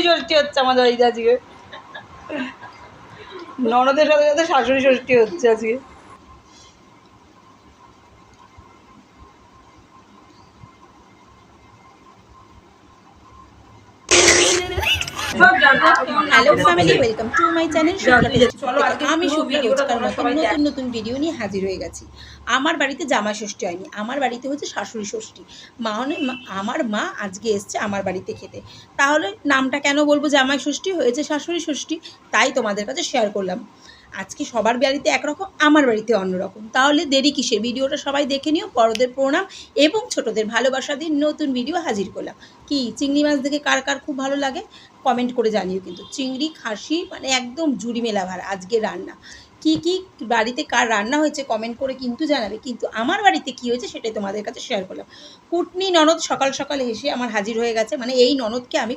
ষষ্ঠী হচ্ছে আমাদের বাড়িতে আজকে, ননদের সাথে সাথে শাশুড়ি ষষ্ঠী হচ্ছে আজকে। Hello family, welcome to my channel. আমি শুভ্রা রোজকার মতো নতুন নতুন ভিডিও নিয়ে হাজির হয়ে গেছি। আমার বাড়িতে জামাই ষষ্ঠী হয়নি, আমার বাড়িতে হচ্ছে শাশুড়ি ষষ্ঠী। আমার মা আজকে এসছে আমার বাড়িতে খেতে। তাহলে নামটা কেন বলবো জামাই ষষ্ঠী, হয়েছে শাশুড়ি ষষ্ঠী, তাই তোমাদের কাছে শেয়ার করলাম। আজকে সবার বাড়িতে একরকম, আমার বাড়িতে অন্যরকম। তাহলে দেরি কিসের, ভিডিওটা সবাই দেখে নিও। বড়দের প্রণাম এবং ছোটদের ভালোবাসা দিয়ে নতুন ভিডিও হাজির করলাম। কি চিংড়ি মাছ দেখে কার কার খুব ভালো লাগে কমেন্ট করে জানিও। কিন্তু চিংড়ি খাসি মানে একদম জুড়ি মেলা ভার আজকে রান্না। কি কি বাড়িতে কার রান্না হয়েছে কমেন্ট করে কিন্তু জানাবে। কিন্তু আমার বাড়িতে কি হয়েছে সেটাই তোমাদের কাছে শেয়ার করলাম। কুটনি ননদ সকাল সকাল এসে আমার হাজির হয়ে গেছে। মানে এই ননদকে আমি